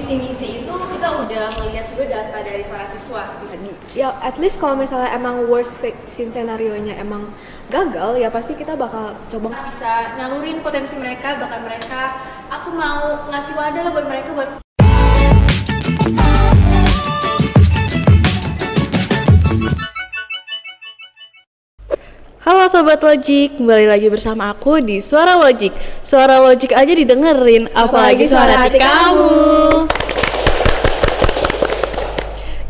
visi misi itu kita udah melihat juga data dari para siswa. Ya at least kalau misalnya emang worst scene scenario-nya emang gagal, ya pasti kita bakal coba Bisa nyalurin potensi mereka, bakat mereka. Aku mau ngasih wadah lah buat mereka buat Halo Sobat Logik, kembali lagi bersama aku di Suara Logik. Suara Logik aja didengerin, apalagi suara hati kamu.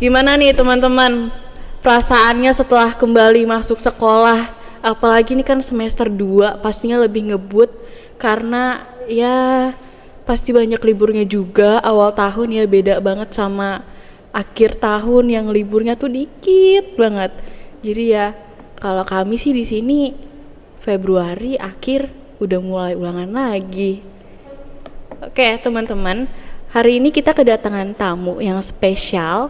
Gimana nih teman-teman, perasaannya setelah kembali masuk sekolah? Apalagi ini kan semester 2, pastinya lebih ngebut karena ya pasti banyak liburnya juga. Awal tahun ya beda banget sama akhir tahun yang liburnya tuh dikit banget. Jadi ya kalau kami sih di sini Februari akhir udah mulai ulangan lagi. Oke teman-teman, hari ini kita kedatangan tamu yang spesial,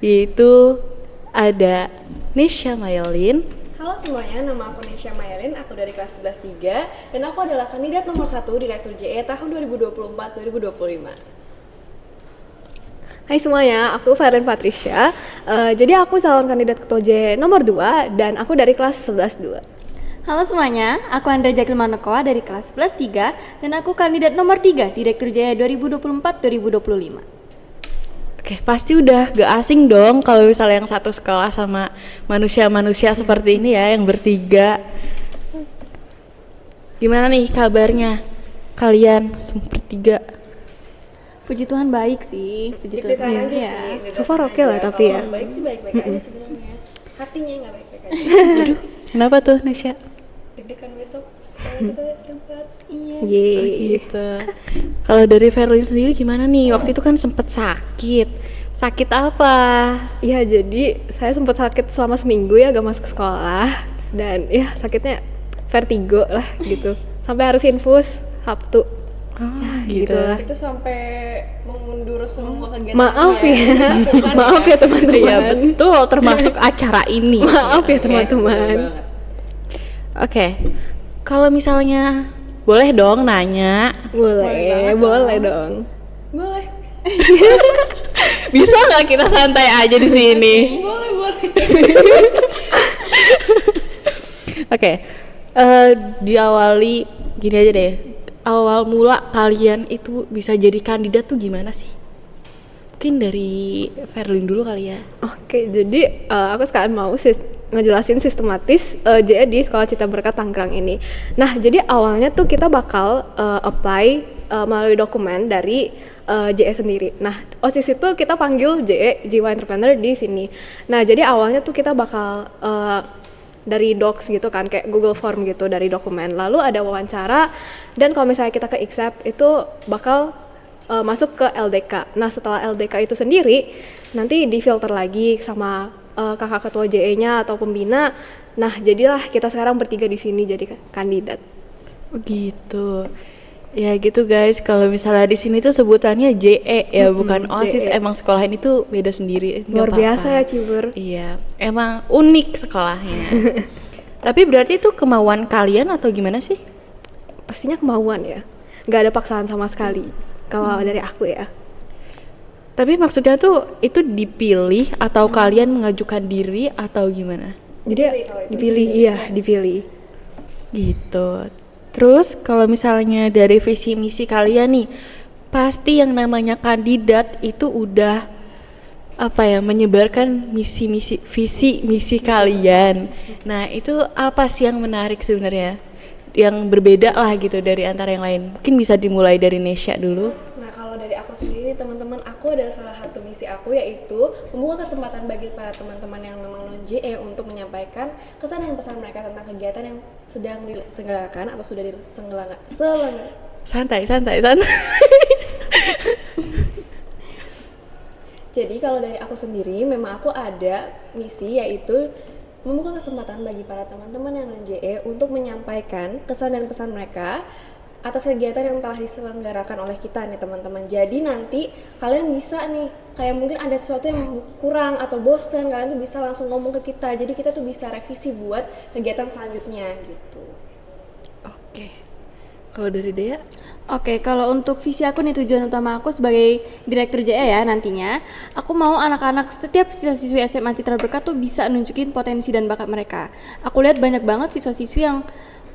yaitu ada Nisha Mayelin. Halo semuanya, nama aku Nisha Mayelin, aku dari kelas 11-3 dan aku adalah kandidat nomor 1 Direktur JE tahun 2024-2025. Hai semuanya, aku Feren Patricia. Jadi aku calon kandidat ketua JE nomor 2 dan aku dari kelas 11-2. Halo semuanya, aku Andra Jakil Manokoa dari kelas 11-3 dan aku kandidat nomor 3 Direktur Jaya 2024-2025. Oke, pasti udah gak asing dong kalau misalnya yang satu sekolah sama manusia-manusia seperti ini ya, yang bertiga. Gimana nih kabarnya kalian bertiga? Puji Tuhan baik sih, puji Deg-degan Tuhan. aja Iya. sih. So far oke lah tapi ya. Baik sih baik-baik aja sebenarnya. Hatinya nggak baik-baik aja. Aduh, kenapa tuh Nisha? Deg-degan besok kita debat. Iya. Gitu. Kalau dari Verlin sendiri gimana nih? Waktu itu kan sempet sakit. Sakit apa? Iya, jadi saya sempat sakit selama seminggu ya, gak masuk sekolah. Dan ya sakitnya vertigo lah gitu. Sampai harus infus Sabtu. Gitu. lah. Itu sampai mengundur semua kegiatan Maaf saya ya. lakukan Maaf ya teman-teman. Iya betul, termasuk acara ini. Maaf ya Oke. teman-teman. Oke. Kalau misalnya boleh dong nanya. Boleh dong. Boleh, Bisa nggak kita santai aja di sini? boleh. Oke. Diawali gini aja deh. Awal mula kalian itu bisa jadi kandidat tuh gimana sih? Mungkin dari Verlin dulu kali ya. Oke, jadi aku sekarang mau ngejelasin sistematis JE di Sekolah Cita Berkat Tangerang ini. Nah, jadi awalnya tuh kita bakal apply melalui dokumen dari JE sendiri. Nah, OSIS itu kita panggil JE Jiwa Entrepreneur di sini. Nah, jadi awalnya tuh kita bakal dari docs gitu kan, kayak Google Form gitu dari dokumen. Lalu ada wawancara dan kalau misalnya kita ke accept itu bakal masuk ke LDK. Nah, setelah LDK itu sendiri nanti difilter lagi sama kakak ketua JE-nya atau pembina. Nah, jadilah kita sekarang bertiga di sini jadi kandidat. Gitu. Ya gitu guys, kalau misalnya di sini tuh sebutannya JE ya, bukan OSIS. JE. Emang sekolah ini tuh beda sendiri. nggak Luar biasa apa-apa. ya Cibur. Iya, emang unik sekolahnya. Tapi berarti itu kemauan kalian atau gimana sih? Pastinya kemauan ya. Nggak ada paksaan sama sekali. Kalau dari aku ya. Tapi maksudnya tuh itu dipilih atau kalian mengajukan diri atau gimana? Jadi dipilih, iya dipilih. Gitu. Terus kalau misalnya dari visi misi kalian nih, pasti yang namanya kandidat itu udah apa ya, menyebarkan visi misi kalian. Nah, itu apa sih yang menarik sebenarnya? Yang berbeda lah gitu dari antara yang lain. Mungkin bisa dimulai dari Nesya dulu. Nah, kalau dari aku sendiri teman-teman, aku ada salah satu misi aku yaitu membuka kesempatan bagi para teman-teman yang memang non JE untuk menyampaikan kesan dan pesan mereka tentang kegiatan yang sedang diselenggarakan atau sudah diselenggarakan. Santai. Jadi kalau dari aku sendiri memang aku ada misi yaitu membuka kesempatan bagi para teman-teman yang non JE untuk menyampaikan kesan dan pesan mereka atas kegiatan yang telah diselenggarakan oleh kita nih teman-teman. Jadi nanti kalian bisa nih, kayak mungkin ada sesuatu yang kurang atau bosen, kalian tuh bisa langsung ngomong ke kita. Jadi kita tuh bisa revisi buat kegiatan selanjutnya gitu. Oke. Kalau dari Dea? Oke, kalau untuk visi aku nih, tujuan utama aku sebagai direktur JE ya nantinya, aku mau anak-anak setiap siswa-siswi SMA Citra Berkat tuh bisa nunjukin potensi dan bakat mereka. Aku lihat banyak banget siswa-siswi yang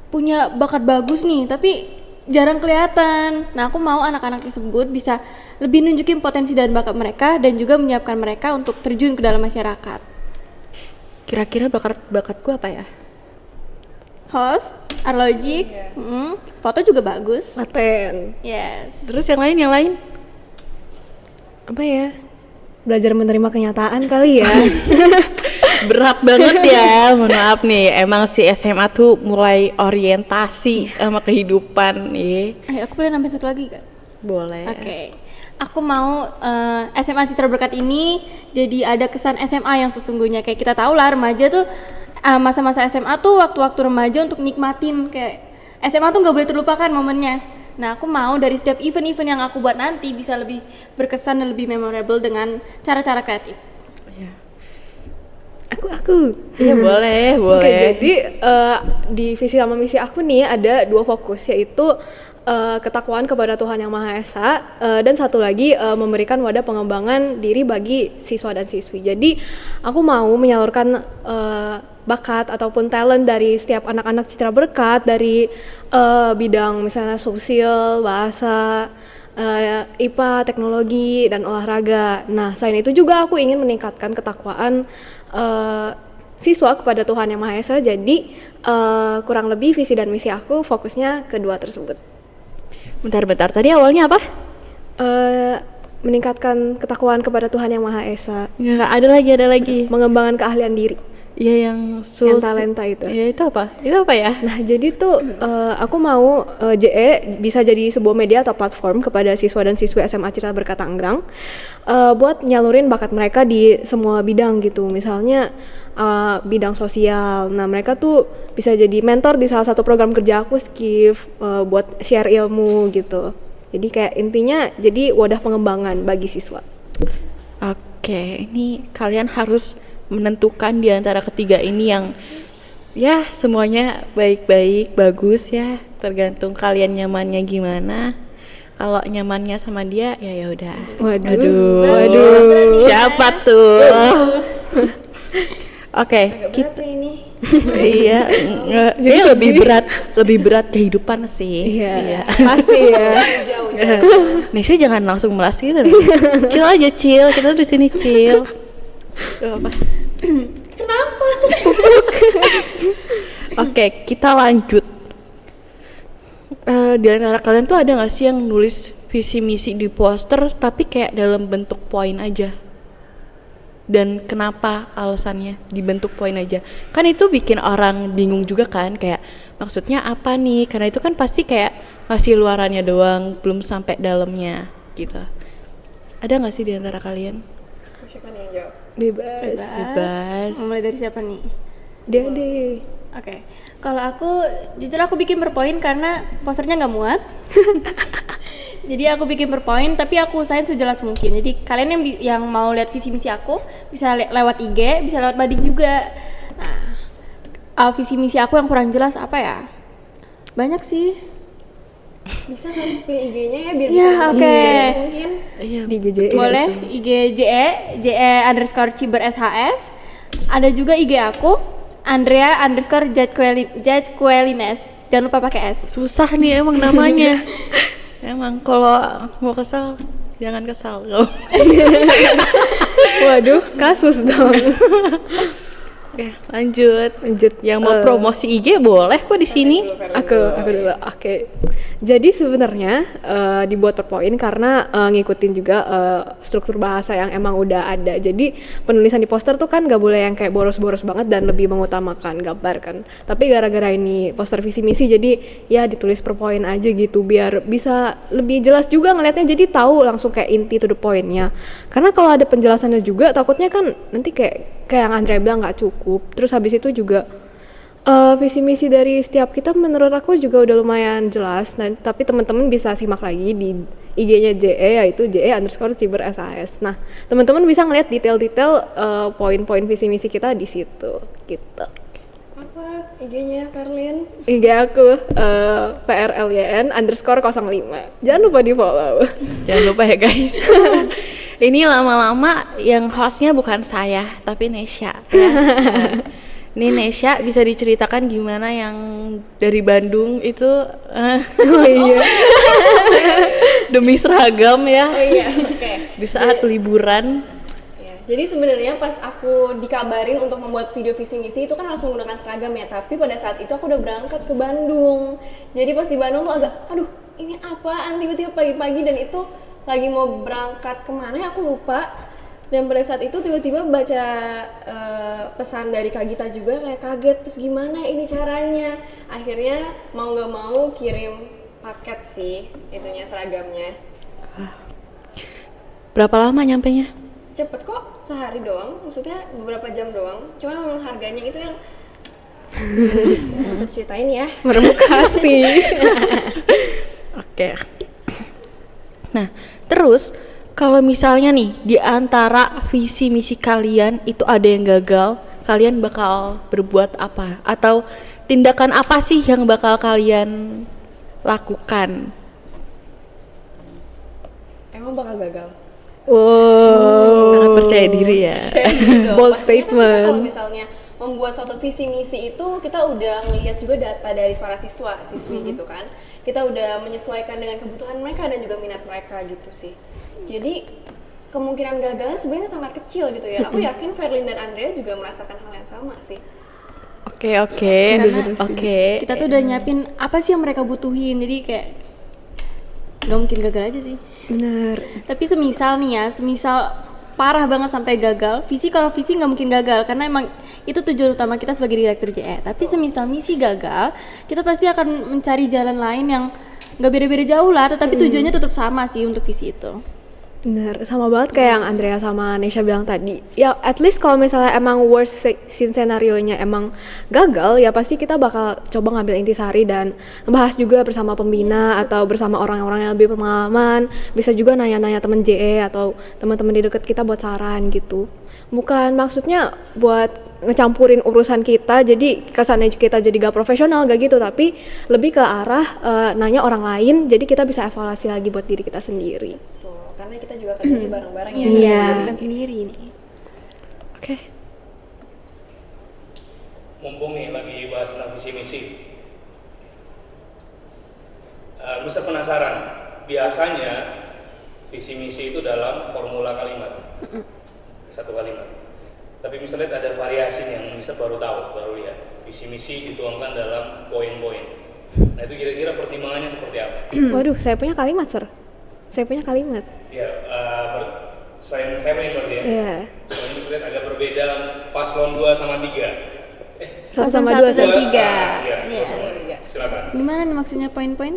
punya bakat bagus nih, tapi jarang kelihatan. Nah, aku mau anak-anak tersebut bisa lebih nunjukin potensi dan bakat mereka dan juga menyiapkan mereka untuk terjun ke dalam masyarakat. Kira-kira bakatku apa ya? Host, arloji, foto juga bagus. Laten. Yes. Terus yang lain? Apa ya? Belajar menerima kenyataan kali ya. Berat banget ya, mohon maaf nih. Emang si SMA tuh mulai orientasi sama kehidupan nih. Aku boleh nambahin satu lagi gak? Boleh. Oke. Aku mau SMA Citra Berkat ini jadi ada kesan SMA yang sesungguhnya. Kayak kita tahu lah, remaja tuh masa-masa SMA tuh waktu-waktu remaja untuk nikmatin, kayak SMA tuh nggak boleh terlupakan momennya. Nah, aku mau dari setiap event-event yang aku buat nanti bisa lebih berkesan dan lebih memorable dengan cara-cara kreatif. Iya. Aku. Iya boleh. Oke, jadi di visi sama misi aku nih ada 2 fokus, yaitu ketakwaan kepada Tuhan Yang Maha Esa, dan satu lagi memberikan wadah pengembangan diri bagi siswa dan siswi. Jadi aku mau menyalurkan bakat ataupun talent dari setiap anak-anak Citra Berkat dari bidang misalnya sosial, bahasa, IPA, teknologi, dan olahraga. Nah, selain itu juga aku ingin meningkatkan ketakwaan siswa kepada Tuhan Yang Maha Esa. Jadi kurang lebih visi dan misi aku fokusnya kedua tersebut. Bentar, tadi awalnya apa? Meningkatkan ketakwaan kepada Tuhan Yang Maha Esa. Nggak, ada lagi. Mengembangkan keahlian diri. Iya, yang talenta itu. Iya, itu apa? Itu apa ya? Nah, jadi tuh aku mau JE bisa jadi sebuah media atau platform kepada siswa dan siswi SMA Citra Berkat Tangerang buat nyalurin bakat mereka di semua bidang gitu. Misalnya bidang sosial. Nah, mereka tuh bisa jadi mentor di salah satu program kerja aku, Skif, buat share ilmu gitu. Jadi kayak intinya jadi wadah pengembangan bagi siswa. Oke, ini kalian harus menentukan di antara ketiga ini yang ya semuanya baik-baik, bagus ya, tergantung kalian nyamannya gimana. Kalau nyamannya sama dia ya udah. Waduh. Siapa tuh? Oke, Berat ini. iya, jadi lebih berat kehidupan sih. Iya. Pasti ya. Nesya jangan langsung melas gitu. Chill aja, kita di sini chill. Apa? Kenapa? Oke, kita lanjut. Di antara kalian tuh ada nggak sih yang nulis visi misi di poster tapi kayak dalam bentuk poin aja? Dan kenapa alasannya dibentuk poin aja? Kan itu bikin orang bingung juga kan, kayak maksudnya apa nih? Karena itu kan pasti kayak masih luarannya doang, belum sampai dalamnya gitu. Ada nggak sih di antara kalian? Siapa nih yang jawab? Bebas. Mulai dari siapa nih? Dia deh. Oke. Kalau aku, jujur aku bikin per poin karena posternya nggak muat. Jadi aku bikin per poin, tapi aku usahain sejelas mungkin. Jadi kalian yang mau lihat visi misi aku bisa lewat IG, bisa lewat Mading juga. Nah, visi misi aku yang kurang jelas apa ya? Banyak sih. Bisa kali pilih IG-nya ya biar Ya, bisa oke. mungkin. Iya, Di GJ. Boleh IG JE_CIBER SHS. Ada juga IG aku Andrea_Judge Jangan lupa pakai S. susah nih emang namanya. Emang kalau mau kesal jangan kesal. Waduh, kasus dong. Oke, lanjut. Yang mau promosi IG boleh kok di sini. Aku dulu. Oke. Jadi sebenarnya dibuat per poin karena ngikutin juga struktur bahasa yang emang udah ada. Jadi penulisan di poster tuh kan gak boleh yang kayak boros-boros banget dan lebih mengutamakan gambar kan. Tapi gara-gara ini poster visi misi jadi ya ditulis per poin aja gitu biar bisa lebih jelas juga ngelihatnya, jadi tahu langsung kayak inti to the point-nya. Karena kalau ada penjelasannya juga takutnya kan nanti kayak yang Andrea bilang nggak cukup. Terus habis itu juga visi misi dari setiap kita menurut aku juga udah lumayan jelas. Nah, tapi teman-teman bisa simak lagi di IG-nya JE, yaitu JE_CIBER SHS. Nah, teman-teman bisa ngeliat detail-detail poin-poin visi misi kita di situ gitu. Apa Apa IG-nya Verlin? IG aku PRLYN_05. Jangan lupa di follow. Jangan lupa ya guys. Ini lama-lama yang hostnya bukan saya, tapi Nesya. Ya. Ini Nesya, bisa diceritakan gimana yang dari Bandung itu Oh iya. demi seragam ya Oh iya, oke. di saat liburan. Ya, jadi sebenarnya pas aku dikabarin untuk membuat video visi misi itu kan harus menggunakan seragam ya, tapi pada saat itu aku udah berangkat ke Bandung. Jadi pas di Bandung tuh agak, aduh ini apaan tiba-tiba pagi-pagi, dan itu lagi mau berangkat kemana ya aku lupa. Dan pada saat itu tiba-tiba baca pesan dari Kak Gita juga, kayak kaget, terus gimana ini caranya. Akhirnya mau nggak mau kirim paket sih itunya, seragamnya. Berapa lama nyampenya? Cepet kok, sehari doang, maksudnya beberapa jam doang. Cuman memang harganya itu yang nggak usah ceritain ya. Meremuk hati. Oke. Nah, terus kalau misalnya nih di antara visi misi kalian itu ada yang gagal, kalian bakal berbuat apa? Atau tindakan apa sih yang bakal kalian lakukan? Emang bakal gagal. Wow. Sangat percaya diri ya. Bold Pastinya kan kita statement. kalau misalnya membuat suatu visi misi itu kita udah ngelihat juga data dari para siswi gitu kan. Kita udah menyesuaikan dengan kebutuhan mereka dan juga minat mereka gitu sih. Jadi kemungkinan gagalnya sebenarnya sangat kecil gitu ya. Aku yakin Verlin dan Andrea juga merasakan hal yang sama sih. Oke. Karena Oke. kita tuh udah nyiapin apa sih yang mereka butuhin, jadi kayak nggak mungkin gagal aja sih. Bener. Tapi semisal nih ya, semisal parah banget sampai gagal, kalau visi nggak mungkin gagal karena emang itu tujuan utama kita sebagai direktur JE. Tapi semisal misi gagal, kita pasti akan mencari jalan lain yang nggak beda-beda jauh lah, tetapi tujuannya tetap sama sih untuk visi itu. Bener, sama banget kayak yang Andrea sama Nesha bilang tadi. Ya at least kalau misalnya emang worst scene scenario-nya emang gagal, ya pasti kita bakal coba ngambil intisari dan ngebahas juga bersama pembina atau bersama orang-orang yang lebih berpengalaman. Bisa juga nanya-nanya temen JE atau teman-teman di dekat kita buat saran gitu. Bukan maksudnya buat ngecampurin urusan kita, jadi kesannya kita jadi gak profesional, gak gitu, tapi lebih ke arah nanya orang lain, jadi kita bisa evaluasi lagi buat diri kita sendiri. Tuh, karena kita juga kerjanya bareng-bareng ya. Iya, bukan sendiri nih. Oke. Mumpung nih lagi bahas tentang visi misi, bisa penasaran, biasanya visi misi itu dalam formula kalimat, satu kalimat. Tapi misalnya ada variasi yang bisa baru tahu, baru lihat, visi misi dituangkan dalam poin-poin. Nah itu kira-kira pertimbangannya seperti apa? Waduh, saya punya kalimat, Sir. Saya punya kalimat. Ya, selain Verlin berarti ya? Iya. Soalnya misalnya agak berbeda paslon 2 sama 3. Satu sama Satu dua. dan Dua, tiga. iya, Yes. dua sama dua. Silakan. Gimana nih maksudnya poin-poin?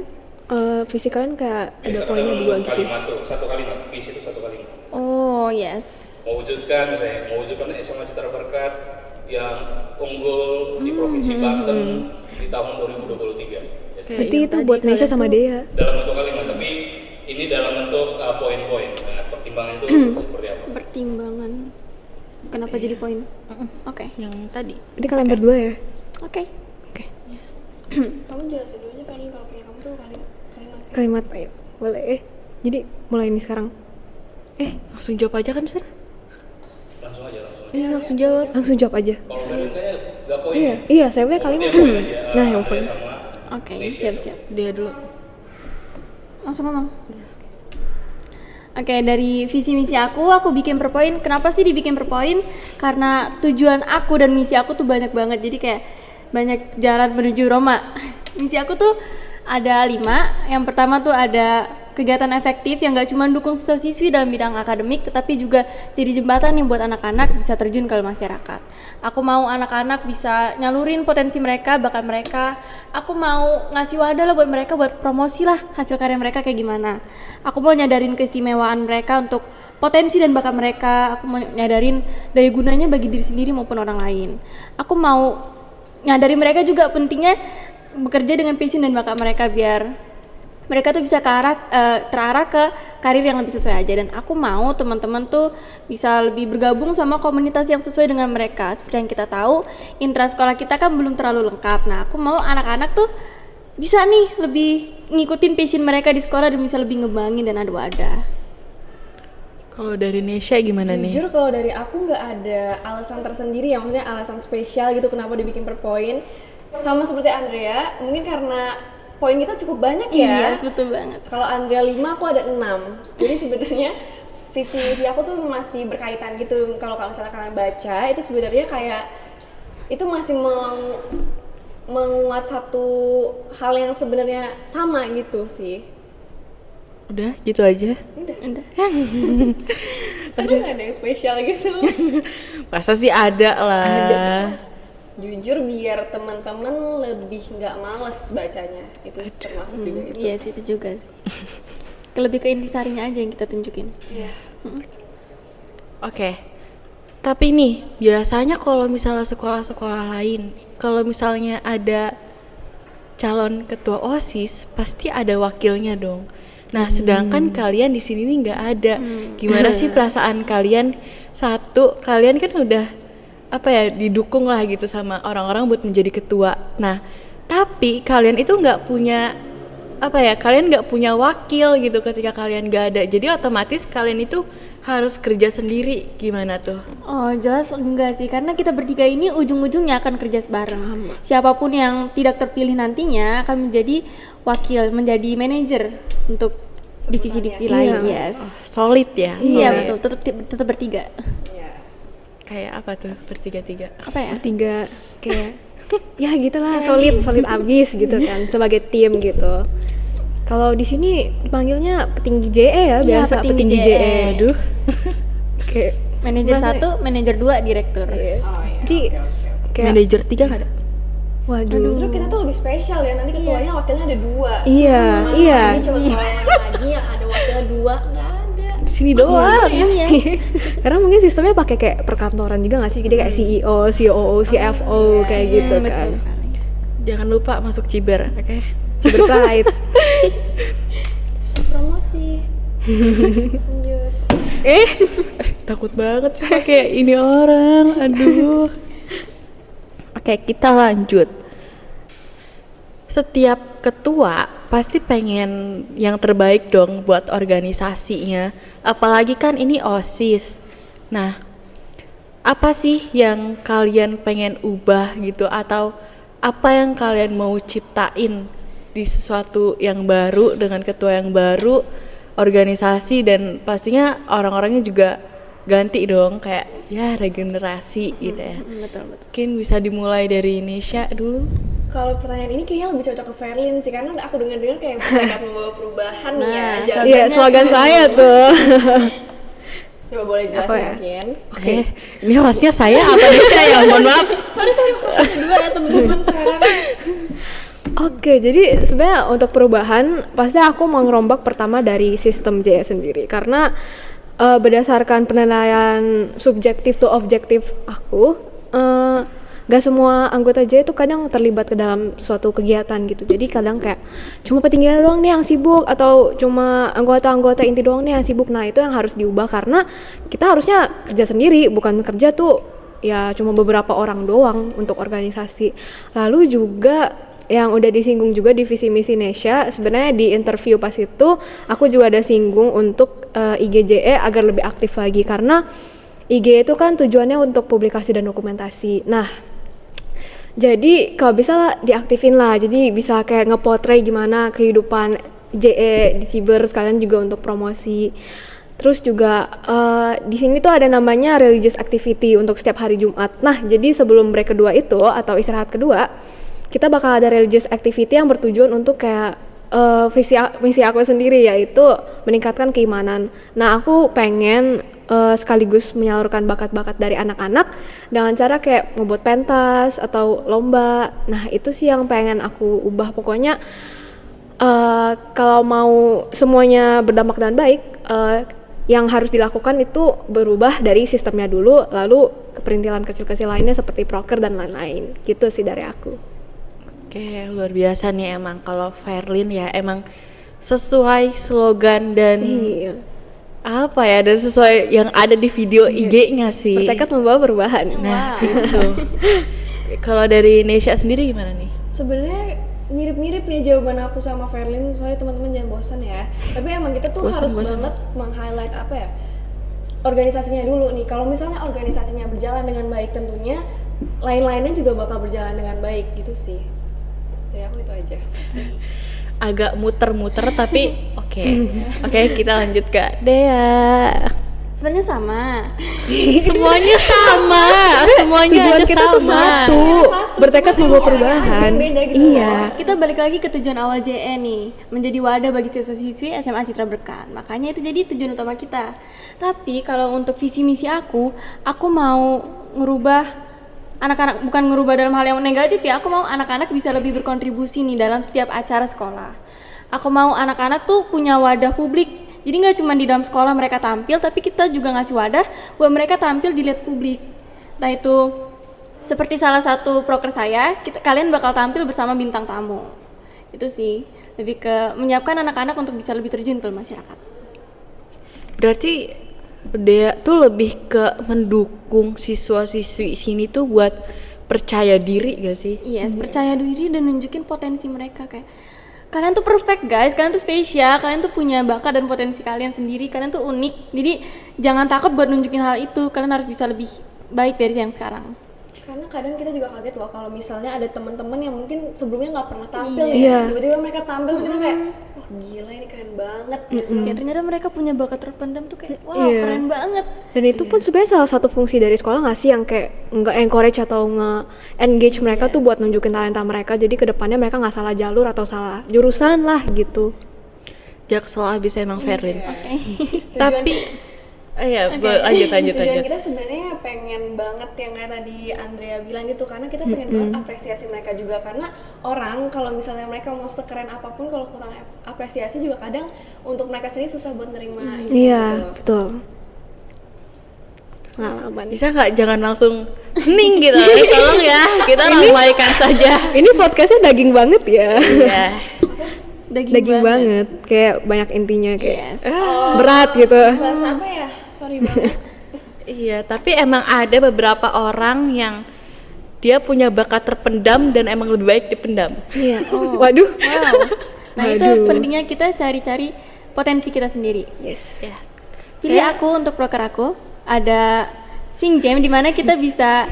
Visi kalian kayak ada Biasa poinnya dalam dua bentuk gitu. kalimat tuh, satu kalimat, visi itu satu kalimat. Oh yes. Mewujudkan SMA Citra Berkat yang unggul di Provinsi Banten di tahun 2023. Ya, Berarti itu buat Nesha sama Dea. dalam bentuk kalimat, tapi ini dalam bentuk poin-poin. Nah, pertimbangan itu seperti apa? Pertimbangan. Kenapa jadi poin? Oke. Yang tadi. Berarti kalian berdua ya? Oke. Oke. Kamu jelasin dulu aja Verlin, kalau punya kamu tuh kalimat. Kalimat, ayo. Boleh. Jadi mulai nih sekarang. Langsung jawab aja kan, Sir? Langsung aja. Iya, langsung jawab. Langsung jawab aja. Kalau Verlin kayaknya nggak poin. Iya, ya? iya, saya punya Oh, kalimat. dia poin aja. Nah, yang Andrea poin. sama Oke, Nesha. siap-siap. Dia dulu. Langsung ngomong. Oke, dari visi misi aku bikin per poin. Kenapa sih dibikin per poin? Karena tujuan aku dan misi aku tuh banyak banget. Jadi kayak banyak jalan menuju Roma. Misi aku tuh ada 5. Yang pertama tuh ada kegiatan efektif yang gak cuma dukung siswa-siswi dalam bidang akademik, tetapi juga jadi jembatan yang buat anak-anak bisa terjun ke masyarakat. Aku mau anak-anak bisa nyalurin potensi mereka, bakat mereka. Aku mau ngasih wadah lah buat mereka, buat promosi lah hasil karya mereka kayak gimana. Aku mau nyadarin keistimewaan mereka untuk potensi dan bakat mereka. Aku mau nyadarin daya gunanya bagi diri sendiri maupun orang lain. Aku mau nyadarin mereka juga pentingnya bekerja dengan passion dan bakat mereka biar mereka tuh bisa terarah ke karir yang lebih sesuai aja. Dan aku mau teman-teman tuh bisa lebih bergabung sama komunitas yang sesuai dengan mereka. Seperti yang kita tahu, intra sekolah kita kan belum terlalu lengkap. Nah, aku mau anak-anak tuh bisa nih lebih ngikutin passion mereka di sekolah dan bisa lebih ngebangin dan adu ada. Kalau dari Nesha gimana nih? Jujur kalau dari aku nggak ada alasan tersendiri ya, maksudnya alasan spesial gitu kenapa dibikin per poin. Sama seperti Andrea, mungkin karena poin kita cukup banyak ya. Iya, betul banget. Kalau Andrea 5, aku ada 6. Jadi sebenarnya visi misi aku tuh masih berkaitan gitu. Kalau misalnya kalian baca, itu sebenarnya kayak itu masih menguat satu hal yang sebenarnya sama gitu sih. Udah gitu aja. Udah. Tapi nggak ada yang spesial gitu. Masa sih ada lah. Jujur biar teman-teman lebih nggak males bacanya, itu termasuk juga itu. Yes, itu juga sih. Lebih ke intisarinya aja yang kita tunjukin. Iya. Oke. Tapi nih, biasanya kalau misalnya sekolah-sekolah lain, kalau misalnya ada calon ketua OSIS, pasti ada wakilnya dong. Nah, sedangkan kalian di sini nih nggak ada. Gimana sih perasaan kalian? Satu, kalian kan udah didukung lah gitu sama orang-orang buat menjadi ketua. Nah, tapi kalian itu nggak punya kalian nggak punya wakil gitu ketika kalian nggak ada. Jadi otomatis kalian itu harus kerja sendiri. Gimana tuh? Oh, jelas enggak sih, karena kita bertiga ini ujung-ujungnya akan kerja bareng. Siapapun yang tidak terpilih nantinya akan menjadi wakil, menjadi manajer untuk divisi-divisi lain. Yes. Solid ya. Iya, solid. betul. Tetap bertiga. Kayak apa tuh bertiga-tiga? Apa ya? Tiga kayak ya gitulah, solid abis gitu kan sebagai tim gitu. Kalau di sini panggilnya petinggi JE ya, Iya, biasa petinggi JE. JE. Aduh. Kayak Manajer merasa- 1, manajer 2, direktur. Jadi kayak Manajer 3 nggak ada? waduh. Justru kita tuh lebih spesial ya, nanti ketuanya wakilnya ada 2. Iya. Ini coba sekolah yang mana lagi yang ada wakilnya 2, nggak ada. Di sini doang. Iya. Karena mungkin sistemnya pakai kayak perkantoran juga nggak sih? Jadi kayak CEO, COO, CFO kayak gitu kan. Jangan lupa masuk Ciber, oke? Cyber Pride. Promosi. Lanjut. Takut banget sih kayak ini orang. Aduh. Oke, kita lanjut. Setiap ketua pasti pengen yang terbaik dong buat organisasinya. Apalagi kan ini OSIS. Nah, apa sih yang kalian pengen ubah gitu, atau apa yang kalian mau ciptain di sesuatu yang baru dengan ketua yang baru, organisasi, dan pastinya orang-orangnya juga ganti dong, kayak ya regenerasi gitu ya. Betul. Mungkin bisa dimulai dari Nesha dulu. Kalau pertanyaan ini kayaknya lebih cocok ke Verlin sih, karena aku dengar-dengar kayak mereka membawa perubahan nih ya. Nah, Iya, slogan saya tuh. Coba boleh jelasin Apa ya? mungkin. Oke, ini hostnya saya apa Nesha ya? Mohon maaf. Sorry, hostnya 2 ya teman-teman sekarang. Oke, jadi sebenarnya untuk perubahan pasti aku mau ngerombak pertama dari sistem JE sendiri, karena berdasarkan penilaian subjektif to objektif aku, gak semua anggota JE itu kadang terlibat ke dalam suatu kegiatan gitu. Jadi kadang kayak cuma petingginya doang nih yang sibuk, atau cuma anggota-anggota inti doang nih yang sibuk. Nah, itu yang harus diubah, karena kita harusnya kerja sendiri, bukan kerja tuh ya cuma beberapa orang doang untuk organisasi. Lalu juga yang udah disinggung juga di visi misi Nesha, sebenarnya di interview pas itu aku juga ada singgung untuk IGJE agar lebih aktif lagi, karena IG itu kan tujuannya untuk publikasi dan dokumentasi. Nah, jadi kalau bisa lah diaktifin lah, jadi bisa kayak ngepotret gimana kehidupan JE di Ciber, sekalian juga untuk promosi. Terus juga di sini tuh ada namanya religious activity untuk setiap hari Jumat. Nah, jadi sebelum break kedua itu atau istirahat kedua, kita bakal ada religious activity yang bertujuan untuk kayak misi aku sendiri, yaitu meningkatkan keimanan. Nah, aku pengen sekaligus menyalurkan bakat-bakat dari anak-anak dengan cara kayak ngebuat pentas atau lomba. Nah, itu sih yang pengen aku ubah. Pokoknya kalau mau semuanya berdampak dan baik, yang harus dilakukan itu berubah dari sistemnya dulu, lalu keperintilan kecil-kecil lainnya seperti proker dan lain-lain. Gitu sih dari aku. Oke, luar biasa nih emang. Kalau Verlin ya emang sesuai slogan dan Iya. apa ya, dan sesuai yang ada di video IG-nya sih. Bertekad membawa perubahan. Nah, itu. Kalau dari Nesha sendiri gimana nih? Sebenarnya mirip-mirip ya jawaban aku sama Verlin, soalnya teman-teman jangan bosan ya. Tapi emang kita tuh harus banget meng-highlight apa ya, organisasinya dulu nih. Kalau misalnya organisasinya berjalan dengan baik, tentunya lain-lainnya juga bakal berjalan dengan baik gitu sih. Dari aku itu aja. Agak muter-muter tapi oke. Oke, kita lanjut ke Dea. Sebenarnya sama. Semuanya sama. Semuanya Tujuan ada kita tuh sama. satu, bertekad membawa perubahan. beda gitu Iya. Kita balik lagi ke tujuan awal JE nih, menjadi wadah bagi siswa-siswi SMA Citra Berkat. Makanya itu jadi tujuan utama kita. Tapi kalau untuk visi misi aku mau ngerubah anak-anak, bukan ngerubah dalam hal yang negatif ya, aku mau anak-anak bisa lebih berkontribusi nih dalam setiap acara sekolah. Aku mau anak-anak tuh punya wadah publik, jadi nggak cuma di dalam sekolah mereka tampil, tapi kita juga ngasih wadah buat mereka tampil dilihat publik. Nah itu seperti salah satu proker saya, kalian bakal tampil bersama bintang tamu. Itu sih, lebih ke menyiapkan anak-anak untuk bisa lebih terjun ke masyarakat. Berarti Dea tuh lebih ke mendukung siswa-siswi sini tuh buat percaya diri gak sih? Yes, percaya diri dan nunjukin potensi mereka, kayak kalian tuh perfect guys, kalian tuh spesial, kalian tuh punya bakat dan potensi kalian sendiri, kalian tuh unik. Jadi jangan takut buat nunjukin hal itu, kalian harus bisa lebih baik dari yang sekarang. Karena kadang kita juga kaget loh kalau misalnya ada teman-teman yang mungkin sebelumnya nggak pernah tampil Iya. ya, tiba-tiba mereka tampil kita kayak, wah gila ini keren banget gitu. Kayak ternyata mereka punya bakat terpendam tuh kayak wow Iya. keren banget. Dan itu pun sebenarnya salah satu fungsi dari sekolah nggak sih, yang kayak nggak encourage atau nge-engage mereka tuh buat nunjukin talenta mereka. Jadi kedepannya mereka nggak salah jalur atau salah jurusan lah gitu. Jaksel abis emang Verlin. Oke. Tapi lanjut. Tujuan kita sebenarnya pengen banget yang kayak tadi Andrea bilang gitu, karena kita pengen banget apresiasi mereka juga, karena orang kalau misalnya mereka mau sekeren apapun kalau kurang apresiasi juga kadang untuk mereka sendiri susah buat nerima itu Iya, gitu. betul. Pengalaman. Bisa nggak jangan langsung hening gitu? Tolong ya, kita ramaikan saja. Ini podcastnya daging banget ya. Iya. Daging banget. Kayak banyak intinya kayak Yes. berat gitu. Bahasa apa ya? Sorry banget. Iya, tapi emang ada beberapa orang yang dia punya bakat terpendam dan emang lebih baik dipendam. Iya. Waduh. Wow. Nah itu Waduh. pentingnya kita cari-cari potensi kita sendiri. Yes. Ya. Pilih aku untuk proker aku ada Sing Jam, di mana kita bisa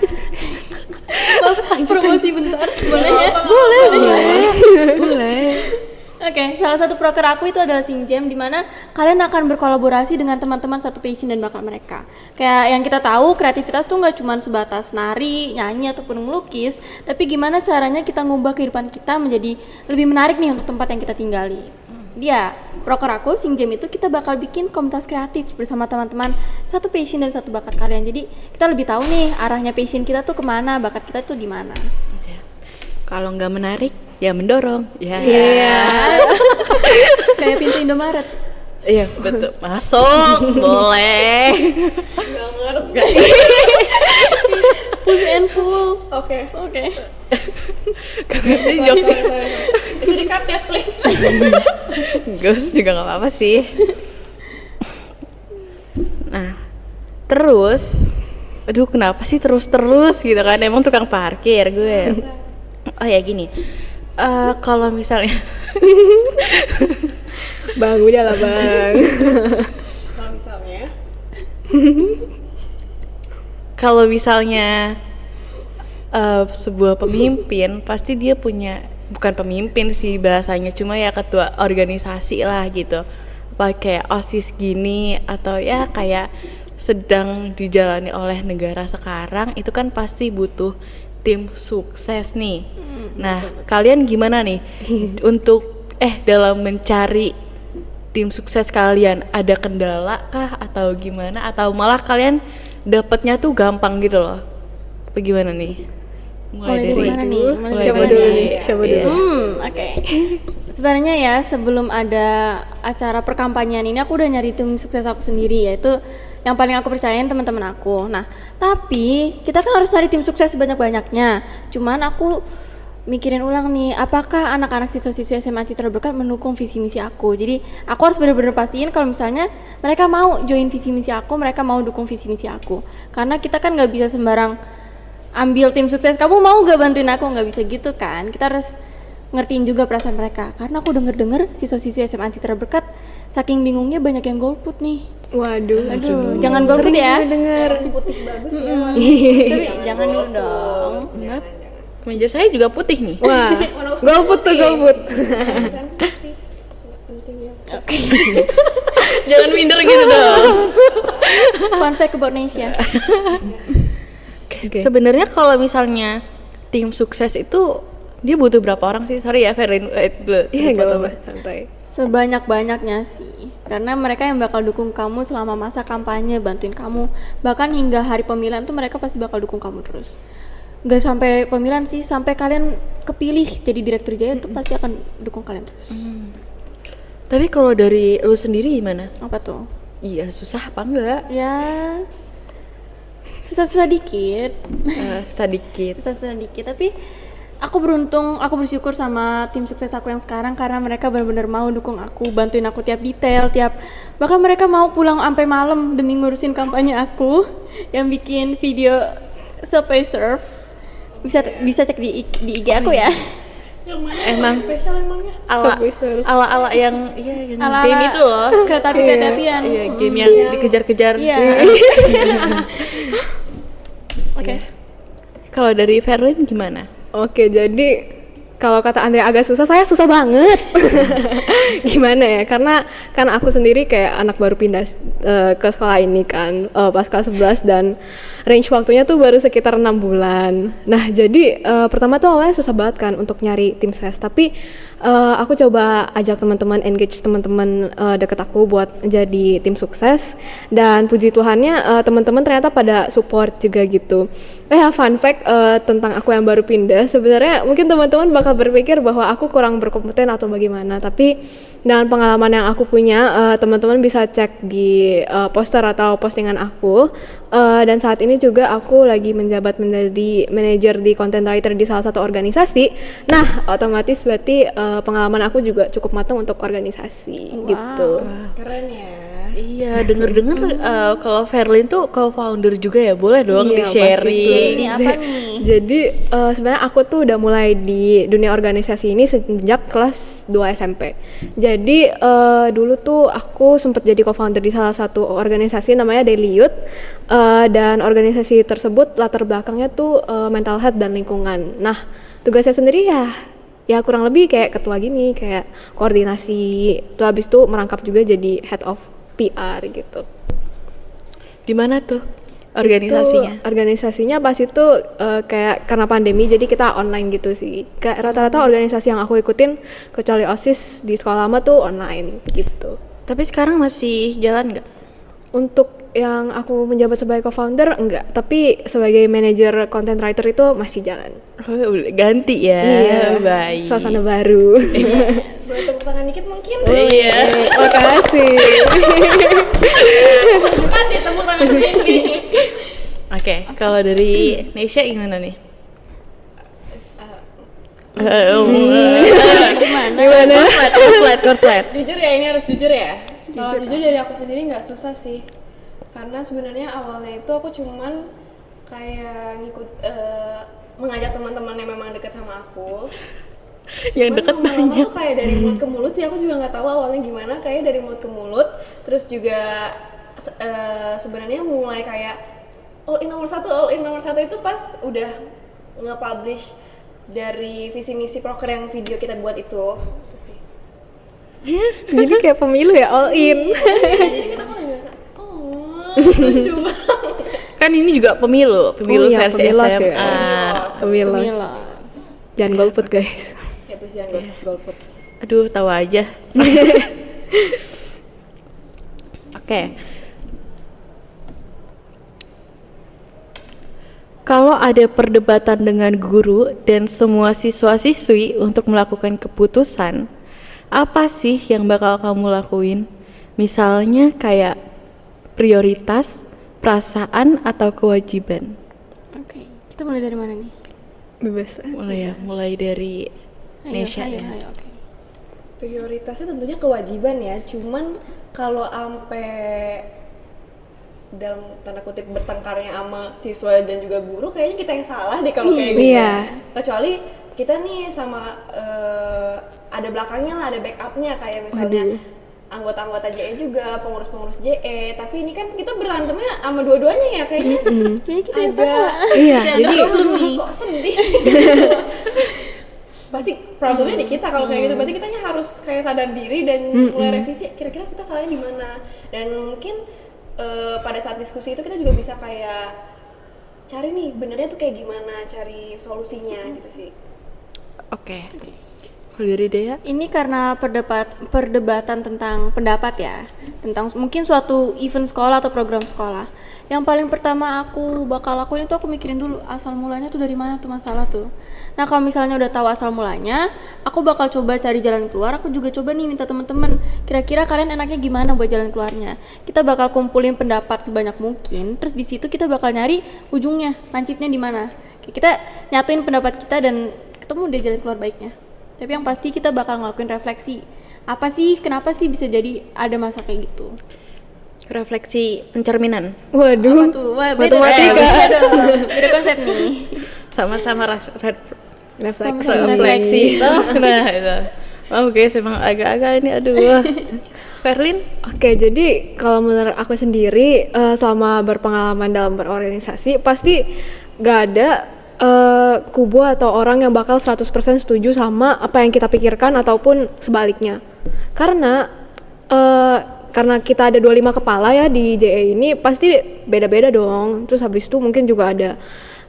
promosi bentar, boleh ya? Boleh. Oke, salah satu proker aku itu adalah Sing Jam, di mana kalian akan berkolaborasi dengan teman-teman satu passion dan bakat mereka. Kayak yang kita tahu, kreativitas tuh nggak cuma sebatas nari, nyanyi ataupun melukis, tapi gimana caranya kita ngubah kehidupan kita menjadi lebih menarik nih untuk tempat yang kita tinggali. Dia, proker aku Sing Jam itu kita bakal bikin komunitas kreatif bersama teman-teman satu passion dan satu bakat kalian. Jadi kita lebih tahu nih arahnya passion kita tuh kemana, bakat kita tuh di mana. Kalau nggak menarik, ya mendorong. Ya. Iya. Kayak pintu Indomaret. Iya, betul. Masuk, boleh. Push and pull. Oke. Oke. Sorry, jokes. Itu di cut ya, please. Gus juga nggak apa-apa sih. Nah, terus, aduh kenapa sih terus gitu kan? Emang tukang parkir gue. Oh ya gini, kalau misalnya Bang, udah lah bang. Kalau misalnya kalau misalnya sebuah pemimpin pasti dia punya, bukan pemimpin sih bahasanya, cuma ya ketua organisasi lah gitu, apa kayak OSIS gini, atau ya kayak sedang dijalani oleh negara sekarang, itu kan pasti butuh tim sukses nih. Nah, kalian gimana nih untuk dalam mencari tim sukses kalian, ada kendala kah atau gimana, atau malah kalian dapetnya tuh gampang gitu loh? Apa gimana nih? Mulai dari mana nih? Mulai Siapa dari dulu? Siapa iya. dulu? Oke. Sebenarnya ya sebelum ada acara perkampanyan ini aku udah nyari tim sukses aku sendiri, yaitu yang paling aku percayain teman-teman aku. Nah, tapi kita kan harus cari tim sukses sebanyak-banyaknya. Cuman aku mikirin ulang nih, apakah anak-anak siswa-siswi SMA Citra Berkat mendukung visi misi aku. Jadi aku harus benar-benar pastiin kalau misalnya mereka mau join visi misi aku, mereka mau dukung visi misi aku. Karena kita kan nggak bisa sembarang ambil tim sukses, kamu mau gak bantuin aku, nggak bisa gitu kan. Kita harus ngertiin juga perasaan mereka. Karena aku denger-denger siswa-siswi SMA Citra Berkat saking bingungnya banyak yang golput nih. Waduh. Aduh, jangan golput ya. Denger. Putih bagus ya. Tapi jangan dulu dong. Jangan. Meja saya juga putih nih. Wah, Mana usah golput tuh, golput. Urusan putih. Nggak penting ya. Jangan minder gitu dong. Fun fact about Nesya. Oke. Sebenarnya kalau misalnya tim sukses itu dia butuh berapa orang sih? Sorry ya Ferin, dulu. Iya, nggak apa-apa, santai. Sebanyak-banyaknya sih. Karena mereka yang bakal dukung kamu selama masa kampanye, bantuin kamu. Bahkan hingga hari pemilihan tuh mereka pasti bakal dukung kamu terus. Gak sampai pemilihan sih, sampai kalian kepilih jadi direktur Jaya tuh pasti akan dukung kalian terus. Tapi kalau dari lu sendiri gimana? Apa tuh? Iya, susah apa enggak? Ya susah-susah dikit. Sedikit. Susah-susah dikit, tapi aku beruntung, aku bersyukur sama tim sukses aku yang sekarang karena mereka benar-benar mau dukung aku, bantuin aku tiap detail, bahkan mereka mau pulang sampai malam demi ngurusin kampanye aku yang bikin video Subway Surf. Bisa cek di IG aku ya. Emang Spesial emangnya. Subway Surf. ala yang yang Ala-ala game itu loh. kereta apian. Iya, game yang dikejar-kejar. Iya. Oke. Kalau dari Ferlin gimana? Oke, jadi kalau kata Andrea agak susah, saya susah banget. Gimana ya? Karena kan aku sendiri kayak anak baru pindah ke sekolah ini kan, pas kelas 11 dan range waktunya tuh baru sekitar 6 bulan. Nah, jadi pertama tuh awalnya susah banget kan untuk nyari tim ses, tapi aku coba ajak teman-teman, engage teman-teman deket aku buat jadi tim sukses, dan puji Tuhannya teman-teman ternyata pada support juga gitu. Fun fact tentang aku yang baru pindah, sebenarnya mungkin teman-teman bakal berpikir bahwa aku kurang berkompeten atau bagaimana, tapi dengan pengalaman yang aku punya, teman-teman bisa cek di poster atau postingan aku, dan saat ini juga aku lagi menjabat menjadi manajer di content writer di salah satu organisasi. Nah, otomatis berarti pengalaman aku juga cukup matang untuk organisasi. Gitu. Keren ya. Iya, denger-denger kalau Ferlin tuh co-founder juga ya, boleh dong Iya, di-sharing. Ini apa nih? Jadi sebenarnya aku tuh udah mulai di dunia organisasi ini sejak kelas 2 SMP. Jadi dulu tuh aku sempat jadi co-founder di salah satu organisasi namanya Daily Youth, dan organisasi tersebut latar belakangnya tuh mental health dan lingkungan. Nah, tugasnya sendiri ya kurang lebih kayak ketua gini, kayak koordinasi. Tuh habis itu merangkap juga jadi head of PR gitu. Di mana tuh organisasinya? Itu, organisasinya pas itu kayak karena pandemi jadi kita online gitu sih. Kayak rata-rata organisasi yang aku ikutin kecuali OSIS di sekolah lama tuh online gitu. Tapi sekarang masih jalan nggak? Untuk yang aku menjabat sebagai co-founder enggak, tapi sebagai manajer content writer itu masih jalan. Oh, udah ganti ya. Baik. Suasana baru. Boleh tepuk tangan dikit mungkin? Iya. Makasih. Kan deh tepuk tangan dikit. Oke, kalau dari Nesya gimana nih? Gimana? Korslet. Jujur ya, ini harus jujur ya. Kalau jujur dari aku sendiri nggak susah sih, karena sebenarnya awalnya itu aku cuman kayak mengajak teman-teman yang memang dekat sama aku. Yang Cuman deket lama-lama banyak. tuh kayak dari mulut ke mulut ya, aku juga nggak tahu awalnya gimana, kayak dari mulut ke mulut, terus juga sebenarnya mulai kayak all in nomor satu itu pas udah nge-publish dari visi misi proker yang video kita buat itu sih. Jadi kayak pemilu ya, all in. Jadi kan aku ngerasa lucu banget. Kan ini juga pemilu Oh iya, versi pemilas SMA. ya. Pemilas. Jangan golput guys. Ya please jangan golput. Aduh, tahu aja. Oke. Kalau ada perdebatan dengan guru dan semua siswa-siswi untuk melakukan keputusan, apa sih yang bakal kamu lakuin? Misalnya kayak prioritas, perasaan, atau kewajiban. Oke, kita mulai dari mana nih? Bebas. Mulai dari Nesya ya. Ayo, oke. Prioritasnya tentunya kewajiban ya, cuman kalau sampai dalam tanda kutip bertengkarnya sama siswa dan juga guru, kayaknya kita yang salah deh kalau kayak gitu. Iya. Kecuali kita nih sama ada belakangnya lah, ada backupnya kayak misalnya anggota-anggota JE juga, pengurus-pengurus JE. Tapi ini kan kita berantemnya sama dua-duanya ya kayaknya. Kayaknya kita yang Agak- salah. Iya, jadi kok sedih. Pasti problemnya di kita kalau kayak gitu. Berarti kitanya harus kayak sadar diri dan mulai revisi kira-kira kita salahnya di mana. Dan mungkin pada saat diskusi itu kita juga bisa kayak cari nih benernya tuh kayak gimana, cari solusinya gitu sih. Oke. Kalau dari Dea? Ini karena perdebatan tentang pendapat ya, tentang mungkin suatu event sekolah atau program sekolah. Yang paling pertama aku bakal lakuin itu aku mikirin dulu asal mulanya tuh dari mana tuh masalah tuh. Nah kalau misalnya udah tahu asal mulanya, aku bakal coba cari jalan keluar. Aku juga coba nih minta teman-teman, kira-kira kalian enaknya gimana buat jalan keluarnya. Kita bakal kumpulin pendapat sebanyak mungkin, terus di situ kita bakal nyari ujungnya, lancipnya di mana. Kita nyatuin pendapat kita dan ketemu deh jalan keluar baiknya. Tapi yang pasti kita bakal ngelakuin refleksi. Apa sih, kenapa sih bisa jadi ada masa kayak gitu? Refleksi pencerminan. waduh. Apa tuh? Wah, beda Matematika. beda konsep nih. Sama-sama Refleksi. Sama-sama refleksi. Nah, itu. Oke, emang agak-agak ini aduh. Verlin? Oke, jadi kalau menurut aku sendiri selama berpengalaman dalam berorganisasi pasti gak ada kubu atau orang yang bakal 100% setuju sama apa yang kita pikirkan ataupun sebaliknya. Karena kita ada 25 kepala ya di JE ini, pasti beda-beda dong. Terus habis itu mungkin juga ada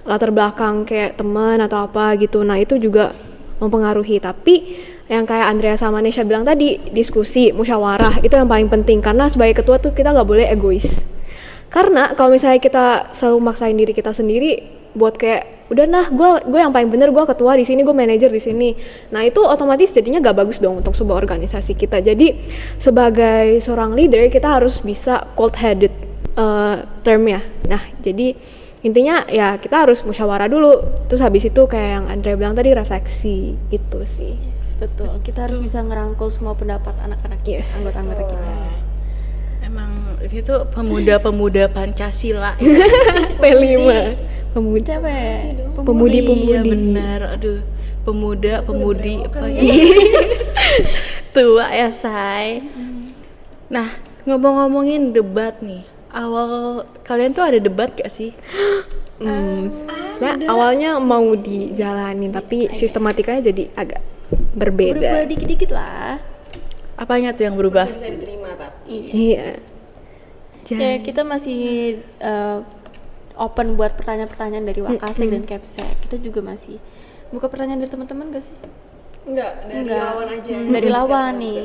latar belakang kayak teman atau apa gitu. Nah, itu juga mempengaruhi. Tapi yang kayak Andrea sama Nesya bilang tadi, diskusi, musyawarah itu yang paling penting, karena sebagai ketua tuh kita nggak boleh egois. Karena kalau misalnya kita selalu maksain diri kita sendiri buat kayak udah nah gue yang paling bener, gue ketua di sini, gue manajer di sini, nah itu otomatis jadinya gak bagus dong untuk sebuah organisasi kita. Jadi sebagai seorang leader kita harus bisa cold headed termnya. Nah jadi intinya ya kita harus musyawarah dulu, terus habis itu kayak yang Andre bilang tadi, refleksi itu sih. Yes, betul. Kita harus bisa ngerangkul semua pendapat anak-anak kita, Yes. anggota-anggota kita. Emang itu pemuda-pemuda Pancasila. P5 pemuda, Siapa ya? pemudi-pemudi. Iya benar, aduh, pemudi apa ya? Tua ya say. Nah, ngomong-ngomongin debat nih, awal kalian tuh ada debat gak sih? Nah, awalnya mau dijalanin tapi sistematikanya jadi agak berbeda. Berubah dikit-dikit lah. Apanya tuh yang berubah? Bisa diterima tapi. Iya. Ya kita masih open buat pertanyaan-pertanyaan dari Wakasek dan Kepsek. Kita juga masih buka pertanyaan dari teman-teman gak sih? Enggak, dari Enggak. lawan aja. Dari lawan Siapa nih.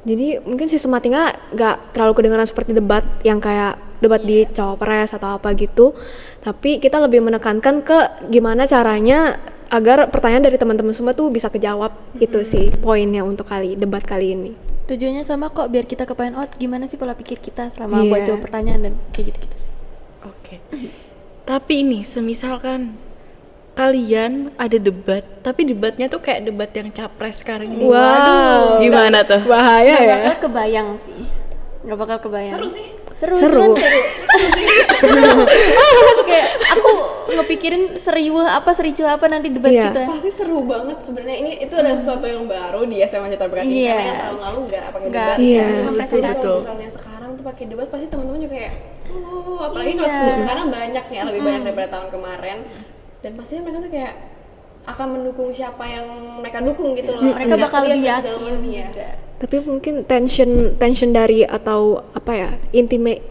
Jadi mungkin sistematika nggak terlalu kedengaran seperti debat yang kayak debat di cawapres atau apa gitu. Tapi kita lebih menekankan ke gimana caranya agar pertanyaan dari teman-teman semua tuh bisa kejawab. Itu sih poinnya untuk debat kali ini. Tujuannya sama kok, biar kita kepengen gimana sih pola pikir kita selama Iya. buat jawab pertanyaan dan kayak gitu-gitu sih. Oke. Tapi ini semisalkan kalian ada debat, tapi debatnya tuh kayak debat yang capres sekarang ini. Wow. Gimana tuh? Bahaya Gak ya. bakal kebayang sih. Gak bakal kebayang. Seru sih. Seru. Seru. Cuman kayak aku ngepikirin seriuh apa nanti debat Iya. kita. Pasti seru banget sebenarnya. Ini itu ada sesuatu yang baru di SMA Citra Berkat ini, karena yang tahun lalu nggak pakai Nggak, debat. Iya. cuma Jadi presentasi. kalau misalnya sekarang tuh pakai debat, pasti teman-teman juga kayak, apalagi Iya. kalau sekarang banyak ya, lebih banyak daripada tahun kemarin. Dan pastinya mereka tuh kayak akan mendukung siapa yang mereka dukung gitu loh. Mereka bakal lihat lebih segala yakin macam, ya. juga. Tapi mungkin tension dari atau apa ya,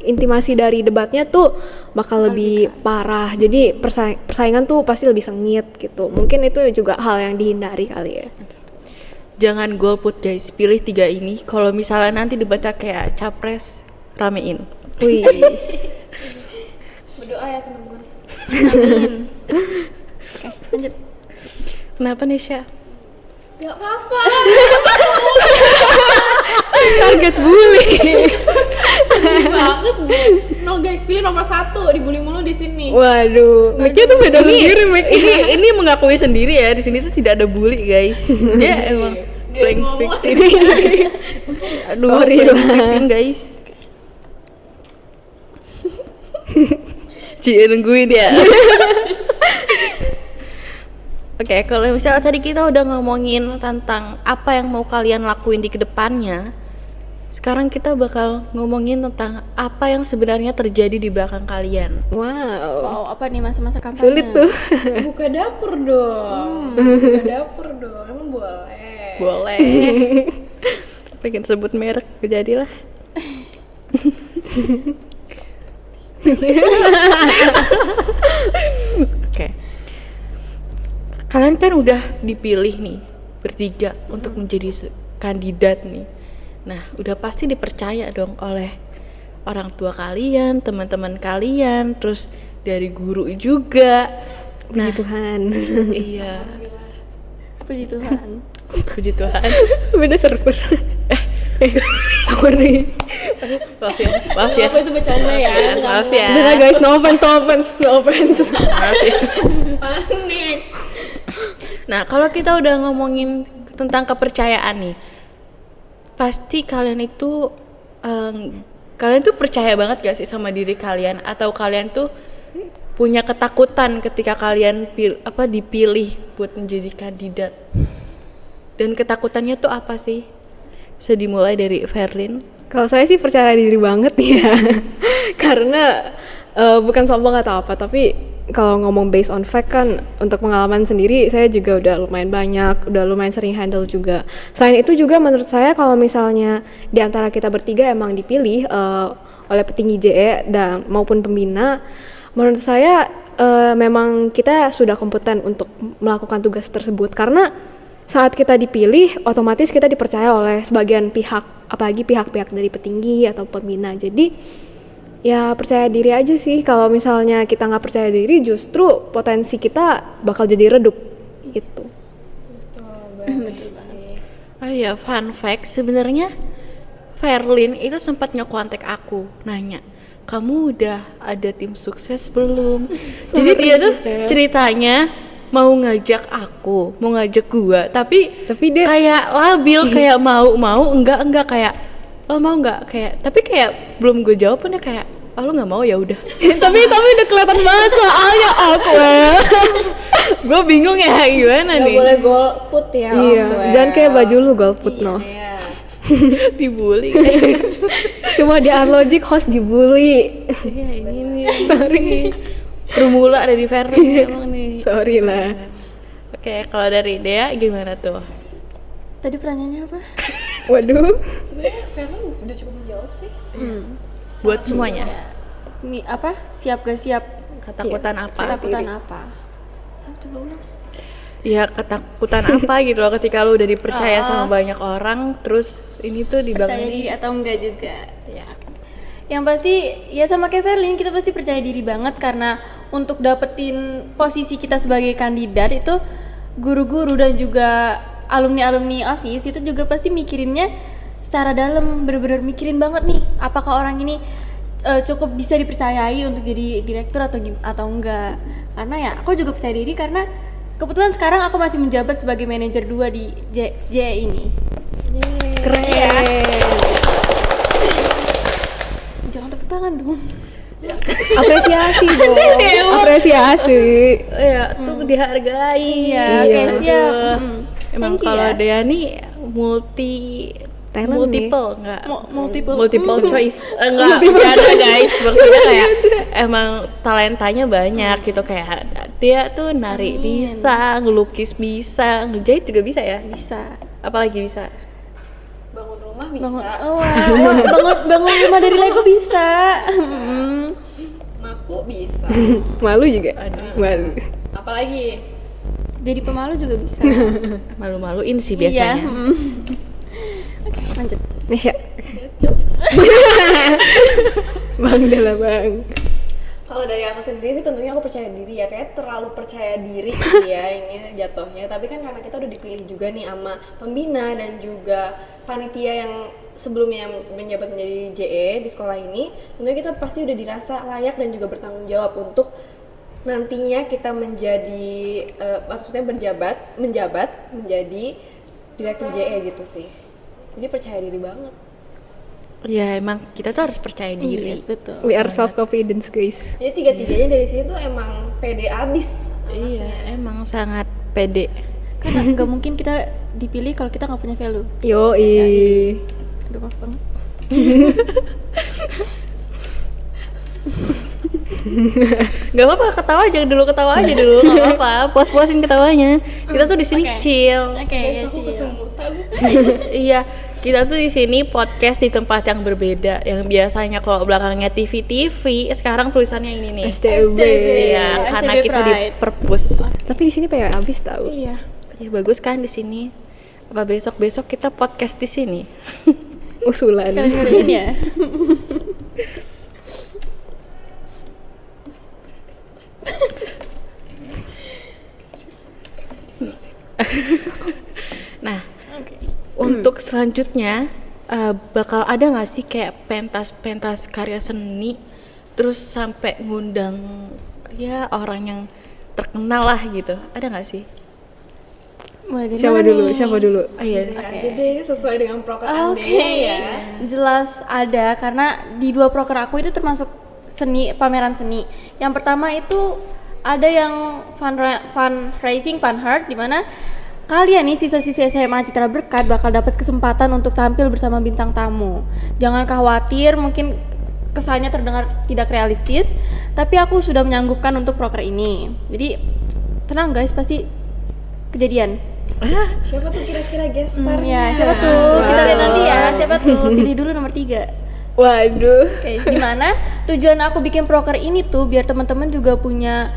intimasi dari debatnya tuh bakal lebih parah. Jadi persaingan tuh pasti lebih sengit gitu. Mungkin itu juga hal yang dihindari kali ya. Jangan golput guys, pilih 3 ini. Kalau misalnya nanti debatnya kayak capres, ramein. Wih. Berdoa ya teman-teman. Oke, lanjut. Kenapa Nesya? Gak apa-apa. Target bully. Banget. No No guys, pilih nomor 1, dibully mulu di sini. Waduh, mic-nya tuh beda sendiri mic. Ini mengakui sendiri ya, di sini tuh tidak ada bully guys. Dia emang playing ngomong. victim. Aduh, Sorry playing lah. victim guys. Cie nungguin ya. Oke, kalau misalnya tadi kita udah ngomongin tentang apa yang mau kalian lakuin di kedepannya, sekarang kita bakal ngomongin tentang apa yang sebenarnya terjadi di belakang kalian. Wow. Wow, apa nih masa-masa kampanye? Sulit tuh. Buka dapur dong. Buka dapur dong. Emang boleh. Boleh. Pengen sebut merek, jadilah. Oke. Kalian kan udah dipilih nih bertiga untuk menjadi kandidat nih. Nah, udah pasti dipercaya dong oleh orang tua kalian, teman-teman kalian, terus dari guru juga. Nah, Puji Tuhan. iya. Puji Tuhan. Puji Tuhan. Beda server. Sorry. Maaf ya, maaf ya. Apa itu bercanda ya? Maaf ya. Udah guys, no offense. Maaf ya. Panik. Nah, kalau kita udah ngomongin tentang kepercayaan nih, pasti kalian itu kalian tuh percaya banget gak sih sama diri kalian, atau kalian tuh punya ketakutan ketika kalian dipilih buat menjadi kandidat? Dan ketakutannya tuh apa sih? Bisa dimulai dari Verlin. Kalau saya sih percaya diri banget ya. Karena bukan sombong atau apa, tapi kalau ngomong based on fact kan, untuk pengalaman sendiri saya juga udah lumayan banyak, udah lumayan sering handle juga. Selain itu juga menurut saya kalau misalnya di antara kita bertiga emang dipilih oleh petinggi JE dan maupun pembina, menurut saya memang kita sudah kompeten untuk melakukan tugas tersebut, karena saat kita dipilih otomatis kita dipercaya oleh sebagian pihak, apalagi pihak-pihak dari petinggi atau pembina. Jadi ya percaya diri aja sih. Kalau misalnya kita nggak percaya diri, justru potensi kita bakal jadi redup gitu. Betul sih. Oh iya, fun fact, sebenarnya Verlin itu sempat ngekontak aku, nanya, kamu udah ada tim sukses belum? Jadi dia tuh ceritanya mau ngajak aku, mau ngajak gua, tapi dia kayak labil, kayak mau enggak kayak lo mau nggak, kayak tapi kayak belum gue jawab pun dia kayak lo nggak mau ya udah. tapi udah kelihatan banget soalnya awkward. Gue bingung ya gimana Gak nih. boleh golput ya. iya, Om jangan kayak Well. baju lu golput nos. Iya. Dibully guys. Cuma di Arlogic host dibully. Iya ini nih. Sorry. Bermula dari Verlin emang nih. Sorry lah. Oke, kalau dari Dea gimana tuh? Tadi pertanyaannya apa? Waduh. Sebenarnya Verlin sudah cukup menjawab sih. Buat semuanya. Apa? Siap gak siap? Ketakutan apa? Ketakutan apa? Coba ulang. Ya ketakutan apa gitu loh ketika lu udah dipercaya sama banyak orang, terus ini tuh di Percaya belakang diri atau enggak juga? ya. Yang pasti ya sama kayak Verlin, kita pasti percaya diri banget, karena untuk dapetin posisi kita sebagai kandidat itu guru-guru dan juga alumni-alumni OSIS itu juga pasti mikirinnya secara dalam, bener-bener mikirin banget nih apakah orang ini cukup bisa dipercayai untuk jadi direktur atau enggak. Karena ya aku juga percaya diri karena kebetulan sekarang aku masih menjabat sebagai manajer 2 di JE ini. Keren. Iya. Jangan tepuk tangan dong. Apresiasi dong. Apresiasi. Ya, tuh dihargai. Iya, Iya. oke siap. Emang Thank you kalau ya. Dea nih Talent multiple enggak? Multiple. Choice. Enggak ada guys. Maksudnya kayak emang talentanya banyak gitu, kayak dia tuh nari bisa, ngelukis bisa, ngejahit juga bisa ya? Bisa. Apalagi bisa? Bangun rumah bisa. Bangun rumah dari Lego bisa. Maku bisa. Malu juga. Malu. Apalagi? Jadi pemalu juga bisa. Malu-maluin sih Iya. biasanya. Oke, lanjut. Ya. Bang dah bang. Kalau dari aku sendiri sih tentunya aku percaya diri ya, kayak terlalu percaya diri sih ya ini jatuhnya. Tapi kan karena kita udah dipilih juga nih sama pembina dan juga panitia yang sebelumnya menjabat menjadi JE di sekolah ini, tentunya kita pasti udah dirasa layak dan juga bertanggung jawab untuk nantinya kita menjadi maksudnya menjabat menjadi direktur JE gitu sih. Jadi percaya diri banget. Ya emang kita tuh harus percaya diri. Yes, betul. We are self confidence guys. Jadi tiga-tiganya dari sini tuh emang pede abis. Iya, emang sangat pede. Karena nggak mungkin kita dipilih kalau kita nggak punya value. Yoi. Aduh, maaf banget. Gak apa-apa, ketawa aja dulu, gak apa-apa, puas-puasin ketawanya. Kita tuh di sini chill. Oke, Guys, ya, aku Ci. kesemutan. Iya, kita tuh di sini podcast di tempat yang berbeda. Yang biasanya kalau belakangnya TV, sekarang tulisannya ini nih. STB. Iya, karena STB kita di Pride. perpus. Tapi di sini PW abis tahu. Iya. Ya bagus kan di sini. Apa besok kita podcast di sini? Usulan. Sekali ngeliin ya. Nah, untuk selanjutnya bakal ada nggak sih kayak pentas karya seni, terus sampai ngundang ya orang yang terkenal lah gitu, ada nggak sih? Mulai dari Siapa mana dulu? nih? Siapa dulu? Iya. Aja deh, ini sesuai dengan proker Oke, Anda ya. jelas ada karena di 2 proker aku itu termasuk seni, pameran seni. Yang pertama itu ada yang fundraising, fun heart, di mana kalian nih siswa-siswa SMA Citra Berkat bakal dapat kesempatan untuk tampil bersama bintang tamu. Jangan khawatir, mungkin kesannya terdengar tidak realistis, tapi aku sudah menyanggupkan untuk proker ini. Jadi tenang guys, pasti kejadian. Siapa tuh kira-kira guest star-nya? Ya, siapa tuh? Kita lihat nanti ya. Siapa tuh? Pilih dulu nomor 3. Waduh. Oke, gimana? Tujuan aku bikin proker ini tuh biar teman-teman juga punya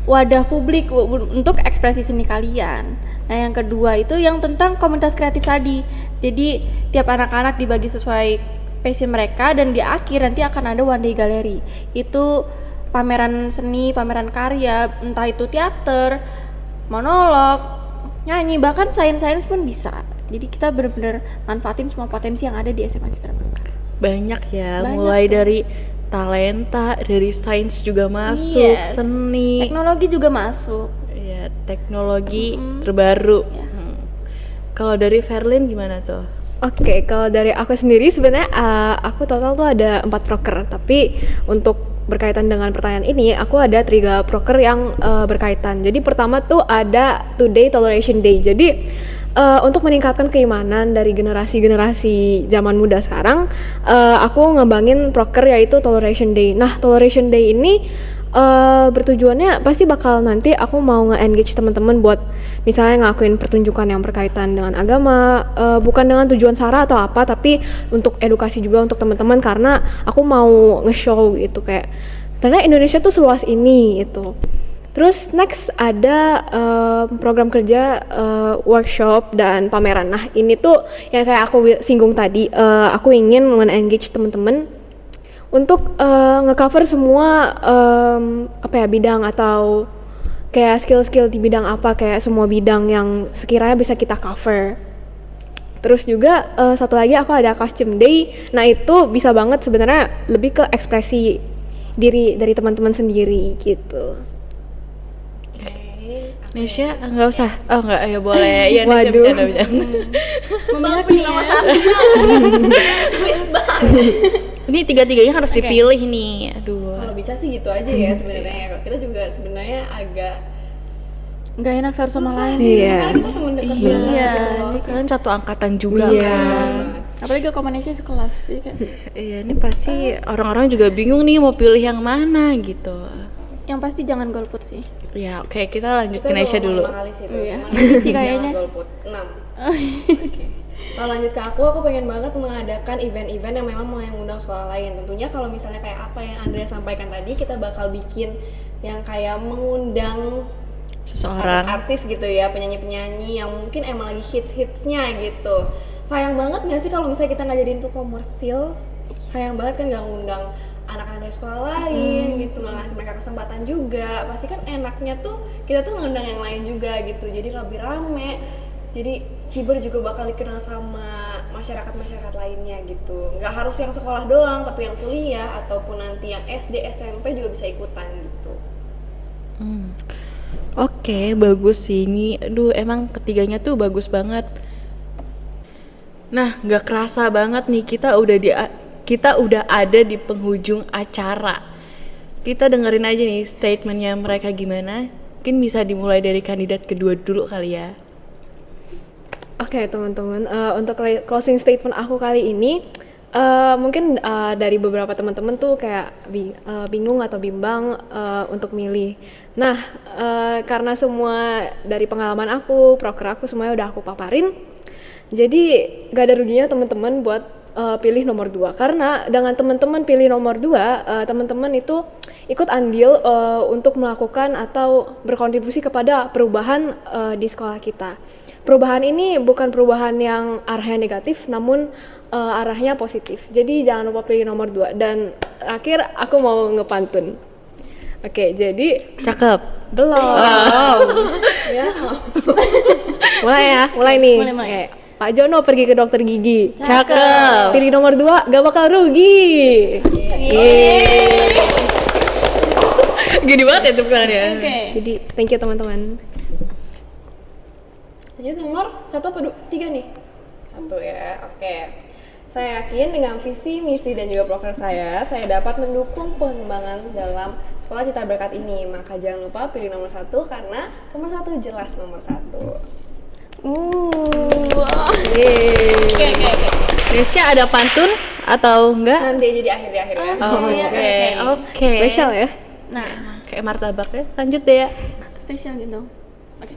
wadah publik untuk ekspresi seni kalian. Nah, yang kedua itu yang tentang komunitas kreatif tadi. Jadi, tiap anak-anak dibagi sesuai passion mereka dan di akhir nanti akan ada one day gallery. Itu pameran seni, pameran karya, entah itu teater, monolog, nyanyi, bahkan sains pun bisa. Jadi kita benar-benar manfaatin semua potensi yang ada di SMA Citra Berkat. Banyak ya, Banyak mulai tuh. dari talenta, dari sains juga masuk, Yes. seni, Teknologi juga masuk. ya teknologi terbaru. Ya. Kalau dari Verlin gimana tuh? Oke, kalau dari aku sendiri sebenarnya aku total tuh ada 4 proker, tapi untuk berkaitan dengan pertanyaan ini, aku ada 3 proker yang berkaitan. Jadi pertama tuh ada Today Toleration Day. Jadi untuk meningkatkan keimanan dari generasi-generasi zaman muda sekarang, aku ngembangin proker yaitu Toleration Day. Nah, Toleration Day ini bertujuannya pasti bakal nanti aku mau nge-engage teman-teman buat misalnya ngelakuin pertunjukan yang berkaitan dengan agama, bukan dengan tujuan sara atau apa, tapi untuk edukasi juga untuk teman-teman karena aku mau nge-show gitu kayak ternyata Indonesia tuh seluas ini itu. Terus next ada program kerja workshop dan pameran. Nah, ini tuh yang kayak aku singgung tadi, aku ingin men-engage teman-teman untuk nge-cover semua bidang atau kayak skill-skill di bidang apa, kayak semua bidang yang sekiranya bisa kita cover. Terus juga satu lagi aku ada costume day. Nah, itu bisa banget sebenarnya lebih ke ekspresi diri dari teman-teman sendiri gitu. Nesya nggak usah, oh nggak, ya boleh, ya Nesya Waduh. bercanda. Memihak nih Nomor ya. 1 Please banget. Ini tiga-tiganya harus dipilih nih, aduh. Kalau bisa sih gitu aja ya sebenarnya. Kita juga sebenarnya agak Nggak enak satu sama lain. Iya. karena kita teman dekat Iya. banget Iya. gitu loh. Kalian satu angkatan juga Iya. kan. Apalagi kombinasinya sekelas. Jadi kayak Iya, ini pasti orang-orang juga bingung nih mau pilih yang mana gitu. yang pasti jangan golput sih. Ya, oke, kita lanjut Kita ke Nesya udah dulu. ngomong 5 kali sih tuh. Iya. Cuman Ini sih jangan kayaknya. golput. 6. Oke. Kalau lanjut ke aku pengen banget mengadakan event-event yang memang mau yang undang sekolah lain. Tentunya kalau misalnya kayak apa yang Andrea sampaikan tadi, kita bakal bikin yang kayak mengundang Seseorang. artis gitu ya, penyanyi-penyanyi yang mungkin emang lagi hits-hitsnya gitu. Sayang banget gak sih kalau misalnya kita nggak jadiin itu komersil? Sayang banget kan nggak ngundang anak-anak dari sekolah lain gitu, nggak ngasih mereka kesempatan juga. Pasti kan enaknya tuh kita tuh ngundang yang lain juga gitu, jadi lebih rame. Jadi Ciber juga bakal dikenal sama masyarakat lainnya gitu. Nggak harus yang sekolah doang, tapi yang kuliah ataupun nanti yang SD, SMP juga bisa ikutan gitu. Oke, bagus sih ini. Aduh, emang ketiganya tuh bagus banget. Nah, nggak kerasa banget nih kita udah ada di penghujung acara. Kita dengerin aja nih statementnya mereka gimana. Mungkin bisa dimulai dari kandidat kedua dulu kali ya. Oke teman-teman, untuk closing statement aku kali ini mungkin dari beberapa teman-teman tuh kayak bingung atau bimbang untuk milih. Nah, karena semua dari pengalaman aku, proker aku semuanya udah aku paparin, jadi gak ada ruginya teman-teman buat pilih nomor 2. Karena dengan teman-teman pilih nomor 2, teman-teman itu ikut andil untuk melakukan atau berkontribusi kepada perubahan di sekolah kita. Perubahan ini bukan perubahan yang arahnya negatif, namun arahnya positif. Jadi jangan lupa pilih nomor 2. Dan akhir aku mau ngepantun. Oke, jadi Cakep. belum. Ya, Mulai nih. Mulai. Oke, Pak Jono pergi ke dokter gigi. Cakep. Pilih nomor 2, gak bakal rugi. Gini banget ya tepuk tangannya. Oke. Jadi thank you teman-teman. lanjut nomor 1 apa 3 nih? 1 ya, oke. Saya yakin dengan visi, misi, dan juga proker saya dapat mendukung pengembangan dalam Sekolah Citra Berkat ini. Maka jangan lupa pilih nomor 1 karena nomor 1 jelas nomor 1. Oke. Nesya ada pantun atau enggak? Nanti aja di akhir ya. Oke. Spesial ya. Nah, Kayak martabak ya. Lanjut deh ya. spesial gitu. Oke.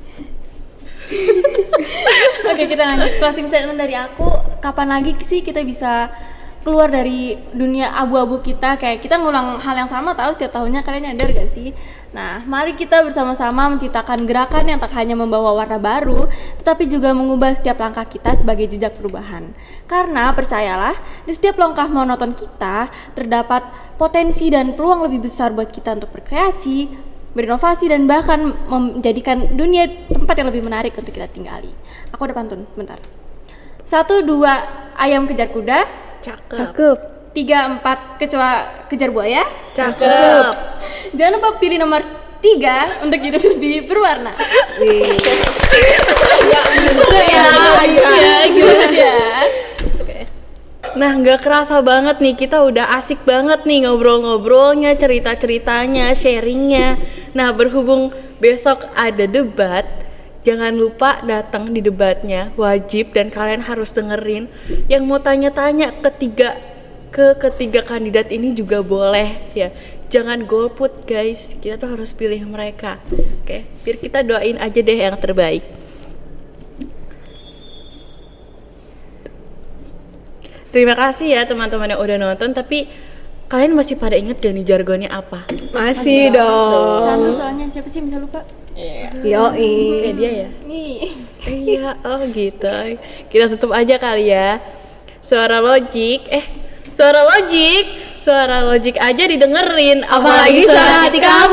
Oke, kita lanjut. Closing statement dari aku, kapan lagi sih kita bisa keluar dari dunia abu-abu kita? Kayak kita ngulang hal yang sama tahu setiap tahunnya, kalian nyadar gak sih? Nah, mari kita bersama-sama menciptakan gerakan yang tak hanya membawa warna baru, tetapi juga mengubah setiap langkah kita sebagai jejak perubahan. Karena percayalah, di setiap langkah monoton kita terdapat potensi dan peluang lebih besar buat kita untuk berkreasi, berinovasi, dan bahkan menjadikan dunia tempat yang lebih menarik untuk kita tinggali. Aku ada pantun, bentar. 1, 2, ayam kejar kuda. Cakep. 3, 4, kecoa kejar buaya. Cakep. Jangan lupa pilih nomor 3 untuk hidup lebih berwarna. Ya. Nah, nggak kerasa banget nih, kita udah asik banget nih ngobrol-ngobrolnya, cerita-ceritanya, sharingnya. Nah, berhubung besok ada debat, jangan lupa datang di debatnya, wajib, dan kalian harus dengerin. Yang mau tanya-tanya ketiga kandidat ini juga boleh ya. Jangan golput guys, kita tuh harus pilih mereka. Oke, biar kita doain aja deh yang terbaik. Terima kasih ya teman-teman yang udah nonton, tapi kalian masih pada inget gak nih jargonnya apa? Masih dong. Candu soalnya, siapa sih yang bisa lupa? Yoi. Kayak dia ya? Nih. Iya, oh gitu. Kita tutup aja kali ya. Suara logik aja didengerin, apalagi suara hati kamu.